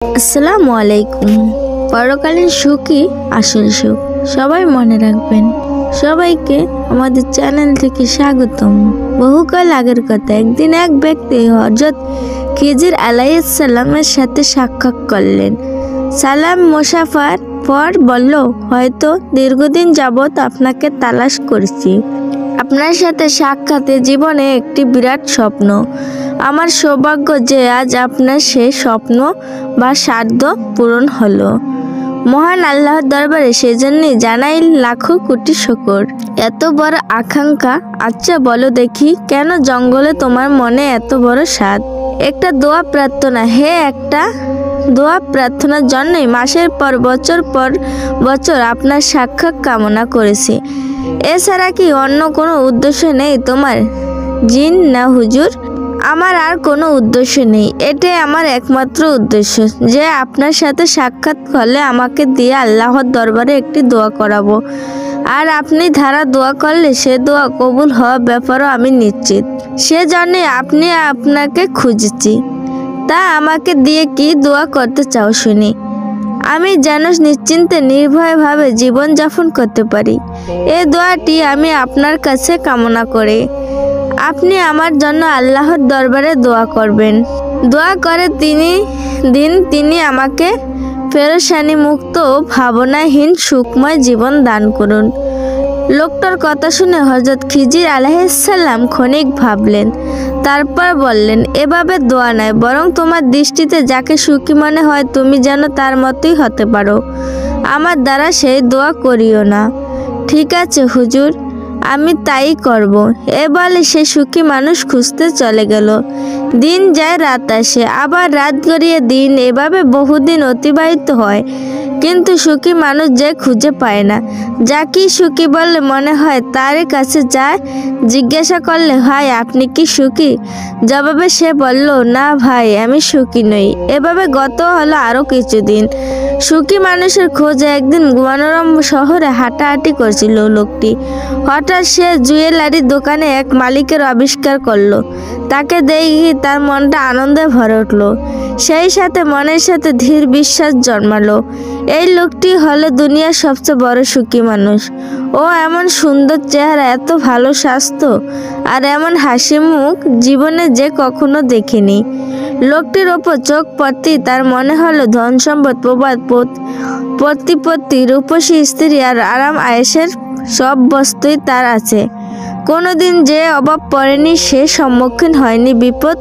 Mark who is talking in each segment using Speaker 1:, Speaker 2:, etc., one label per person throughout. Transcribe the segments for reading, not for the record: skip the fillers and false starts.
Speaker 1: আসসালামু আলাইকুম। পরকালীন সুখই আসল সুখ, সবাই মনে রাখবেন। সবাইকে আমাদের চ্যানেল থেকে স্বাগতম। বহুকাল আগের কথা, একদিন এক ব্যক্তি হযরত খিজির আলাইহিস সালামের সাথে সাক্ষাৎ করলেন। সালাম মোসাফার পর বলল, হয়তো দীর্ঘদিন যাবৎ আপনাকে তালাশ করছি। আপনার সাথে সাক্ষাতে জীবনে একটি বিরাট স্বপ্ন। আমার সৌভাগ্য যে আজ আপনার সেই স্বপ্ন বা সাধ্য পূরণ হলো। মহান আল্লাহর দরবারে সেজন্যই জানাই লাখো কোটি শুকর। এত বড় আকাঙ্ক্ষা, আচ্ছা বলো দেখি, কেন জঙ্গলে তোমার মনে এত বড় স্বাদ? একটা দোয়া প্রার্থনা, একটা দোয়া প্রার্থনার জন্যই মাসের পর বছর আপনার সাক্ষাৎ কামনা করেছি। এছাড়া কি অন্য কোনো উদ্দেশ্য নেই তোমার? জিন না হুজুর, আমার আর কোনো উদ্দেশ্য নেই। এটাই আমার একমাত্র উদ্দেশ্য যে আপনার সাথে সাক্ষাৎ করলে আমাকে দিয়ে আল্লাহর দরবারে একটি দোয়া করাবো। আর আপনি ধারা দোয়া করলে সে দোয়া কবুল হওয়ার ব্যাপারও আমি নিশ্চিত। সেজন্যই আপনাকে খুঁজেছি। তা আমাকে দিয়ে কি দোয়া করতে চাও শুনি? আমি যেন নিশ্চিন্তে নির্ভয়ভাবে জীবনযাপন করতে পারি, এই দোয়াটি আমি আপনার কাছে কামনা করি। আপনি আমার জন্য আল্লাহর দরবারে দোয়া করবেন। দোয়া করে তিনি আমাকে পেরেশানি মুক্ত ও ভাবনাহীন সুখময় জীবন দান করুন। লোকটার কথা শুনে হযরত খিজির আলাইহিস সালাম ক্ষণিক ভাবলেন, তারপর বললেন, এভাবে দোয়া নয়, বরং তোমার দৃষ্টিতে যাকে সুখী মনে হয় তুমি যেন তার মতোই হতে পারো। আমার দ্বারা সেই দোয়া করিও না। ঠিক আছে হুজুর, আমি তাই করব। এ বলে সে সুখী মানুষ খুঁজতে চলে গেল। দিন যায়, রাত আসে, আবার রাত গড়িয়ে দিন, এভাবে বহুদিন অতিবাহিত হয়। কিন্তু সুখী মানুষ যে খুঁজে পায় না। যাকে সুখী বললে মনে হয় তার কাছে যায়, জিজ্ঞাসা করলে, ভাই আপনি কি সুখী? জবাবে সে বলল, না ভাই, আমি সুখী নই। এভাবে গত হলো আরও কিছুদিন। সুখী মানুষের খোঁজে একদিন মনোরম শহরে হাঁটাহাঁটি করছিল লোকটি। হঠাৎ সে জুয়েলারি দোকানে এক মালিকের আবিষ্কার করলো। তাকে দেখে তার মনটা আনন্দে ভরে উঠল। সেই সাথে মনের সাথে ধীর বিশ্বাস জন্মালো। এই লোকটি হলো দুনিয়ার সবচেয়ে বড় সুখী মানুষ। ও এমন সুন্দর চেহারা, এত ভালো স্বাস্থ্য আর এমন হাসি মুখ জীবনে যে কখনো দেখিনি। লোকটির ওপর চোখ পড়তেই তার মনে হলো ধন সম্পদ, প্রবাদ, প্রতিপত্তি, রূপসী স্ত্রী আর আরাম আয়েশের সব বস্তুই তার আছে। কোনোদিন যে অভাব পড়েনি, সে সম্মুখীন হয়নি বিপদ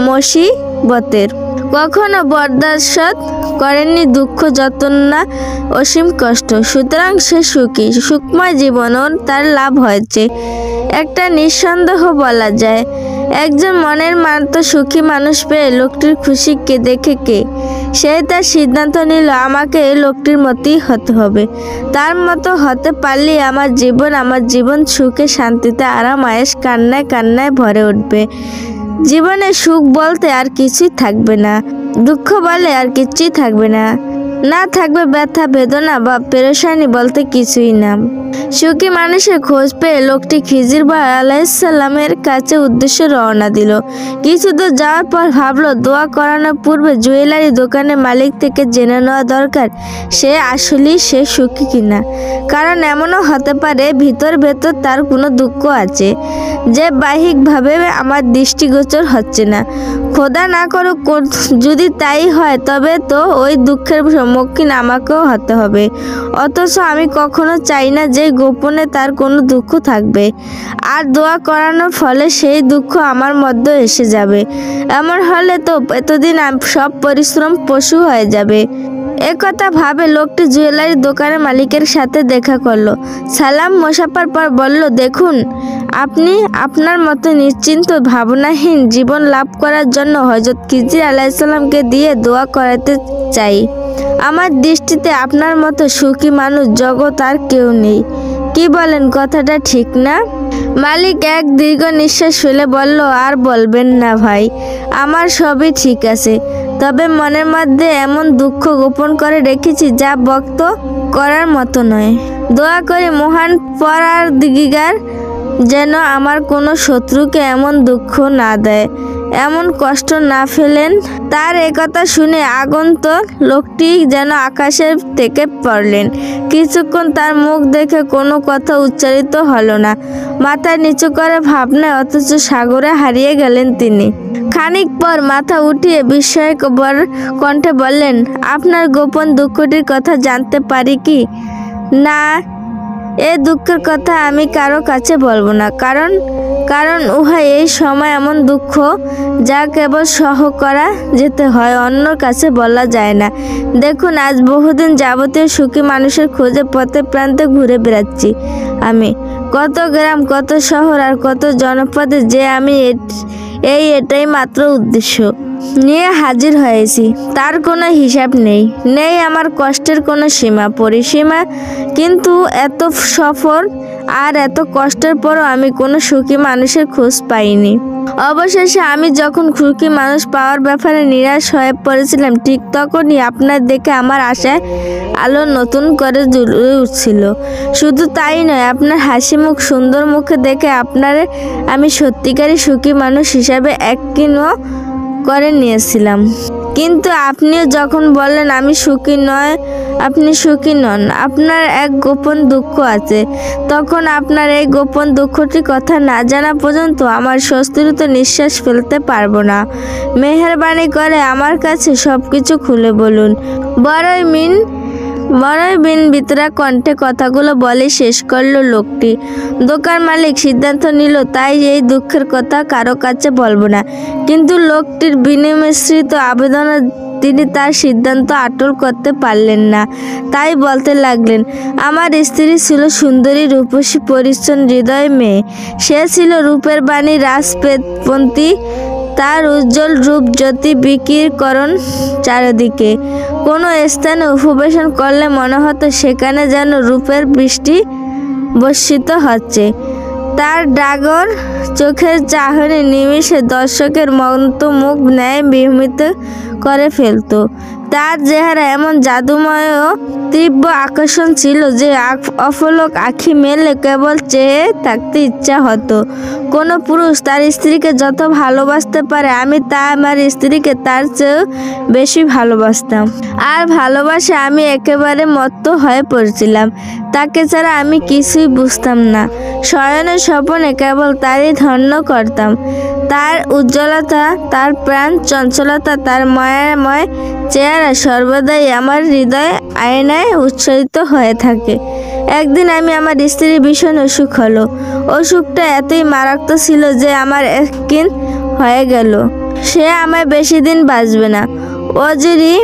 Speaker 1: মুসিবতের, কখনো বরদাস্ত করেননি দুঃখ যন্ত্রণা, অসীম কষ্ট। সুতরাং সে সুখী, সুখময় জীবনও তার লাভ হয়েছে। একটা নিঃসন্দেহ বলা যায়, একজন মনের মানত সুখী মানুষ পেয়ে লোকটির খুশিকে দেখে সে তার সিদ্ধান্ত নিল, আমাকে এই লোকটির মতোই হতে হবে। তার মতো হতে পারলেই আমার জীবন সুখে, শান্তিতে, আরাম আয়েশ, কান্নায় ভরে উঠবে। জীবনে সুখ বলতে আর কিছুই থাকবে না, দুঃখ বলে আর কিছুই থাকবে না। না থাকবে ব্যথা, বেদনা বা পেরেশানি বলতে কিছুই না। সুখী মানুষের খোঁজ পেয়ে লোকটি খিজির আলাইহিস সালামের কাছে উদ্দেশ্যে রওনা দিল। কিছু দূর যাওয়ার পর ভাবলো, দোয়া করানোর পূর্বে জুয়েলারি দোকানের মালিক থেকে জেনে নেওয়া দরকার সে আসলেই সুখী কিনা। কারণ এমনও হতে পারে ভেতর তার কোনো দুঃখ আছে যে বাহ্যিকভাবে আমার দৃষ্টিগোচর হচ্ছে না। খোদা না করুক, যদি তাই হয় তবে তো ওই দুঃখের সম্মুখীন আমাকেও হতে হবে। অথচ আমি কখনো চাই না যে গোপনে তার কোনো দুঃখ থাকবে। আর দোয়া করানোর ফলে সেই দুঃখ আমার মধ্যে এসে যাবে। এমন হলে তো এতদিন সব পরিশ্রম পশু হয়ে যাবে। একথা ভাবে লোকটি জুয়েলারি দোকানের মালিকের সাথে দেখা করলো। সালাম মোসাফার পর বলল, দেখুন, আপনি আপনার মতো নিশ্চিন্ত ভাবনাহীন জীবন লাভ করার জন্য হযরত খিজির আলাইহিস সালামকে দিয়ে দোয়া করাতে চাই। আমার দৃষ্টিতে আপনার মতো সুখী মানুষ জগৎ আর কেউ নেই। কি বলেন, কথাটা ঠিক না? মালিক এক দীর্ঘ নিঃশ্বাস ফেলে বলল, আর বলবেন না ভাই, আমার সবই ঠিক আছে। তবে মনের মধ্যে এমন দুঃখ গোপন করে রেখেছি যা ব্যক্ত করার মতো নয়। দোয়া করি মহান পরওয়ারদিগার যেন আমার কোনো শত্রুকে এমন দুঃখ না দেয়। এমন কষ্ট না ফেলেন। তার একথা শুনে আগন্তুক লোকটি যেন আকাশের থেকে পড়লেন। কিছুক্ষণ তার মুখ দেখে কোনো কথা উচ্চারিত হলো না। মাথা নিচু করে ভাবনায় অথচ সাগরে হারিয়ে গেলেন তিনি। খানিক পর মাথা উঠিয়ে বিস্ময়কর কণ্ঠে বললেন, আপনার গোপন দুঃখটির কথা জানতে পারি কি? না, এই দুঃখের কথা আমি কারো কাছে বলবো না, কারণ উহা এই সময় এমন দুঃখ যা কেবল সহ করা যেতে হয়, অন্যর কাছে বলা যায় না। দেখুন, আজ বহুদিন যাবতীয় সুখী মানুষের খোঁজে পথে প্রান্তে ঘুরে বেড়াচ্ছি আমি। কত গ্রাম, কত শহর আর কত জনপদে যে আমি এটাই মাত্র উদ্দেশ্য নিয়ে হাজির হয়েছি। তার কোনো হিসাব নেই আমার কষ্টের কোনো সীমা পরিসীমা। কিন্তু এত সফর আর এত কষ্টের পরও আমি কোনো সুখী মানুষের খোঁজ পাইনি। অবশেষে আমি যখন সুখী মানুষ পাওয়ার ব্যাপারে নিরাশ হয়ে পড়েছিলাম, ঠিক তখনই আপনার দেখে আমার আশায় আলো নতুন করে জ্বলে উঠছিল। শুধু তাই নয়, আপনার হাসি মুখ, সুন্দর মুখে দেখে আপনারে আমি সত্যিকারই সুখী মানুষ হিসাবে এককিনও করে নিয়েছিলাম। কিন্তু আপনিও যখন বললেন আমি সুখী নয়, আপনি সুখী নন, আপনার এক গোপন দুঃখ আছে, তখন আপনার এই গোপন দুঃখটির কথা না জানা পর্যন্ত আমার স্বস্তিরত নিঃশ্বাস ফেলতে পারবো না। মেহেরবানি করে আমার কাছে সব কিছু খুলে বলুন। বড়ই বিন বিতরা কণ্ঠে কথাগুলো বলে শেষ করলো লোকটি। দোকান মালিক সিদ্ধান্ত নিল তাই এই দুঃখের কথা কারো কাছে বলবো না। কিন্তু লোকটির বিনিমিশ্রিত আবেদনে তিনি তার সিদ্ধান্ত অটল করতে পারলেন না। তাই বলতে লাগলেন, আমার স্ত্রী ছিল সুন্দরী, রূপসী, পরিচ্ছন্ন হৃদয় মেয়ে। সে ছিল রূপের বাণী, রাজপেতপন্থী। তার উজ্জ্বল রূপ জ্যোতি বিকিরণ চারিদিকে। কোনো স্থানে উপবেশন করলে মনে হতো সেখানে যেন রূপের বৃষ্টি বর্ষিত হচ্ছে। তার ডাগর চোখের চাহনি নিমিষে দর্শকের মুখ ন্যায় বিস্মিত করে ফেলত। তার চেহারা এমন জাদুময় ও তীব্র আকর্ষণ ছিল যে অপলক আঁখি মেলে কেবল চেয়ে থাকতে ইচ্ছা হতো। কোনো পুরুষ তার স্ত্রীকে যত ভালোবাসতে পারে, আমি আমার স্ত্রীকে তার চেয়েও বেশি ভালোবাসতাম। আর ভালোবাসে আমি একেবারে মত্ত হয়ে পড়েছিলাম। তাকে ছাড়া আমি কিছুই বুঝতাম না। শয়নে স্বপনে কেবল তারই ধন্য করতাম। তার উজ্জ্বলতা, তার প্রাণ চঞ্চলতা, তার মায়াময় চেহারা সর্বদাই আমার হৃদয় আয়নায় উচ্চারিত হয়ে থাকে। একদিন আমি আমার স্ত্রীর ভীষণ অসুখ হলো। অসুখটা এতই মারাত্মক ছিল যে আমার একদিন হয়ে গেল সে আমায় বেশি দিন বাঁচবে না, অচিরেই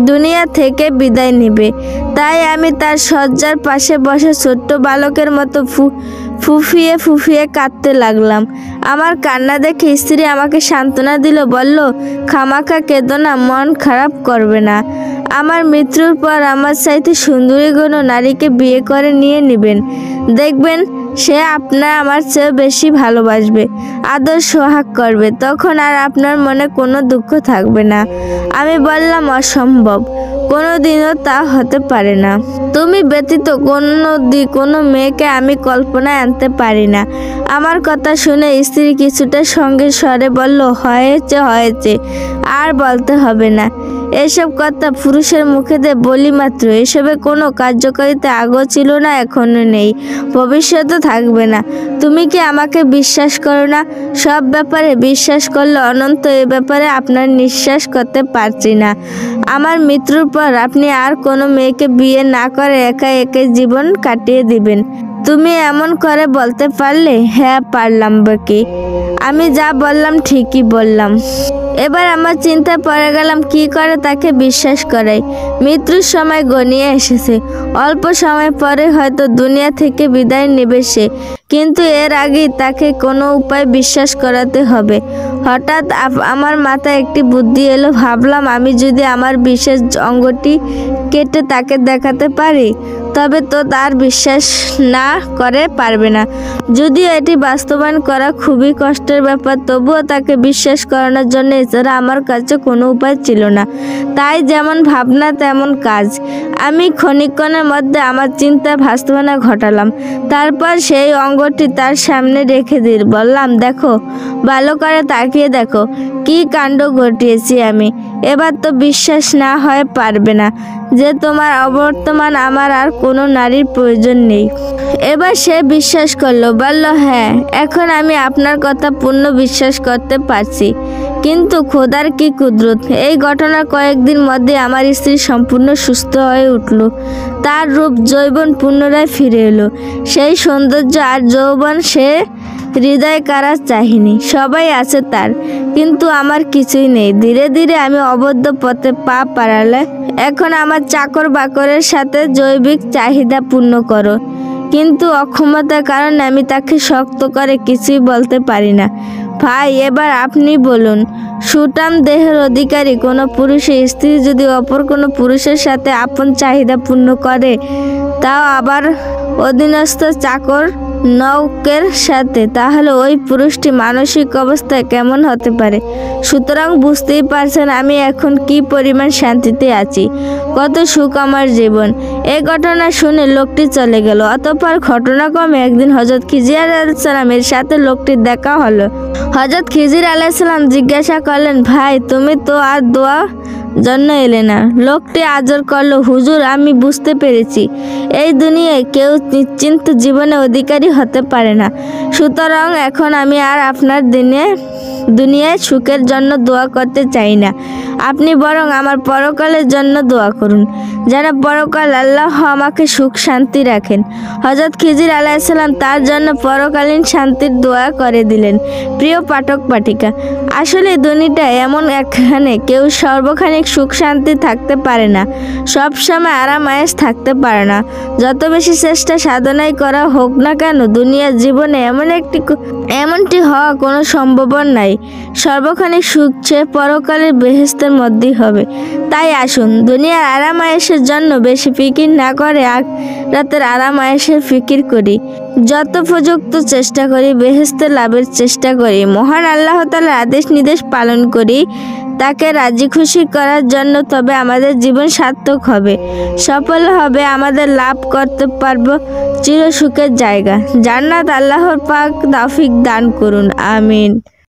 Speaker 1: দুনিয়া থেকে বিদায় নেবে। তাই আমি তার শয্যার পাশে বসে ছোট্ট বালকের মতো ফুফিয়ে কাঁদতে লাগলাম। আমার কান্না দেখে স্ত্রী আমাকে সান্ত্বনা দিল, বলল, খামাখা কেঁদো না, মন খারাপ করবে না। আমার মৃত্যুর পর আমার চাইতে সুন্দরী কোনো নারীকে বিয়ে করে নিয়ে নেবেন। দেখবেন সে আমার চেয়ে বেশি ভালোবাসবে, আদর সোহাগ করবে। তখন আর আপনার মনে কোনো দুঃখ থাকবে না। আমি বললাম, অসম্ভব, কোনোদিনও তা হতে পারে না। তুমি ব্যতীত কোনো মেয়েকে আমি কল্পনায় আনতে পারি না। আমার কথা শুনে স্ত্রী কিছুটা সঙ্গে স্বরে বলল, হয়েছে, আর বলতে হবে না। এসব কথা পুরুষের মুখে দিয়ে বলি মাত্র। এসবে কোনো কার্যকারিতা আগেও ছিল না, এখনো নেই, ভবিষ্যতে থাকবে না। তুমি কি আমাকে বিশ্বাস করো না? সব ব্যাপারে বিশ্বাস করলে অনন্ত এ ব্যাপারে আপনার নিঃশ্বাস করতে পারছি না। আমার মৃত্যুর পর আপনি আর কোনো মেয়েকে বিয়ে না করে একা একাই জীবন কাটিয়ে দিবেন। তুমি এমন করে বলতে পারলে? হ্যাঁ, পারলাম বাকি। আমি যা বললাম ঠিকই বললাম। এবার আমার চিন্তায় পড়ে গেলাম কি করে তাকে বিশ্বাস করাই। মৃত্যুর সময় ঘনিয়ে এসেছে। অল্প সময় পরে হয়তো দুনিয়া থেকে বিদায় নেবে সে, কিন্তু এর আগেই তাকে কোনো উপায় বিশ্বাস করাতে হবে। হঠাৎ আমার মাথায় একটি বুদ্ধি এলো। ভাবলাম, আমি যদি আমার বিশেষ অঙ্গটি কেটে তাকে দেখাতে পারি, তবে তো তার বিশ্বাস না করে পারবে না। যদিও এটি বাস্তবায়ন করা খুবই কষ্টের ব্যাপার, তবুও তাকে বিশ্বাস করানোর জন্য এছাড়া আমার কাছে কোনো উপায় ছিল না। তাই যেমন ভাবনা তেমন কাজ। আমি ক্ষণিকক্ষণের মধ্যে আমার চিন্তা বাস্তবায়ন ঘটালাম। তারপর সেই অঙ্গটি তার সামনে রেখে দিল। বললাম, দেখো, ভালো করে তাকিয়ে দেখো, কি কাণ্ড ঘটিয়েছি আমি। এবার তো বিশ্বাস না হয় পারবে না যে তোমার অবর্তমান আমার আর কোনো নারীর প্রয়োজন নেই। এবার সে বিশ্বাস করলো, বলল, হ্যাঁ, এখন আমি আপনার কথা পূর্ণ বিশ্বাস করতে পারছি। কিন্তু খোদার কি কুদরত, এই ঘটনার কয়েকদিন মধ্যে আমার স্ত্রী সম্পূর্ণ সুস্থ হয়ে উঠল। তার রূপ যৌবন পুনরায় ফিরে এলো। সেই সৌন্দর্য আর যৌবন সে হৃদয় কারা চাহিনি। সবাই আছে তার, কিন্তু আমার কিছুই নেই। ধীরে ধীরে আমি অবদ্ধ পথে পা বাড়ালে এখন আমার চাকর বাকরের সাথে জৈবিক চাহিদা পূর্ণ করো, কিন্তু অক্ষমতার কারণে আমি তাকে শক্ত করে কিছুই বলতে পারি না। ভাই, এবার আপনি বলুন, সুঠাম দেহের অধিকারী কোনো পুরুষের স্ত্রী যদি অপর কোনো পুরুষের সাথে আপন চাহিদা পূর্ণ করে, তাও আবার অধীনস্থ চাকর নৌকের সাথে, তাহলে ওই পুরুষটি মানসিক অবস্থায় কেমন হতে পারে? সুতরাং বুঝতেই পারছেন আমি এখন কি পরিমাণ শান্তিতে আছি, কত সুখ আমার জীবন। এই ঘটনা শুনে লোকটি চলে গেল। অতঃপর ঘটনাক্রমে একদিন হযরত খিজির আলাইহিসসালামের সাথে লোকটির দেখা হলো। হযরত খিজির আলাইহিসসালাম জিজ্ঞাসা করলেন, ভাই, তুমি তো আর দোয়া জন্য এলে না? লোকটি আজর করল, হুজুর, আমি বুঝতে পেরেছি এই দুনিয়ায় কেউ নিশ্চিন্ত জীবনে অধিকারী হতে পারে না। সুতরাং এখন আমি আর আপনার দুনিয়ায় সুখের জন্য দোয়া করতে চাই না। আপনি বরং আমার পরকালের জন্য দোয়া করুন, যেন পরকাল আল্লাহ আমাকে সুখ শান্তি রাখেন। হযরত খিজির আলাইহিসসালাম তার জন্য পরকালীন শান্তির দোয়া করে দিলেন। প্রিয় পাঠক পাঠিকা, আসলে দুনিয়াটা এমন, এখানে কেউ সর্বক্ষণিক সুখ শান্তি থাকতে পারে না, সব সময় আরাম আয়েশ থাকতে পারে না। যত বেশি চেষ্টা সাধনাই করা হোক না কেন, দুনিয়ার জীবনে এমনটি হওয়া কোনো সম্ভাবনা নাই। সর্বক্ষণিক সুখ সে পরকালের বেহেশতের মধ্যেই হবে। তাই আসুন, দুনিয়ার আরাম আয়েশের জন্য বেশি ফিকির না করে আখিরাতের আরাম আয়েশের ফিকির করি। যত উপযুক্ত চেষ্টা করি, বেহেশতে লাভের চেষ্টা করি, মহান আল্লাহ তাআলার আদেশ নির্দেশ পালন করি তাকে রাজি খুশি করার জন্য, তবে আমাদের জীবন সার্থক হবে, সফল হবে। আমাদের লাভ করতে পারবো চির সুখের জায়গা, জান্নাত। আল্লাহর পাক তৌফিক দান করুন, আমিন।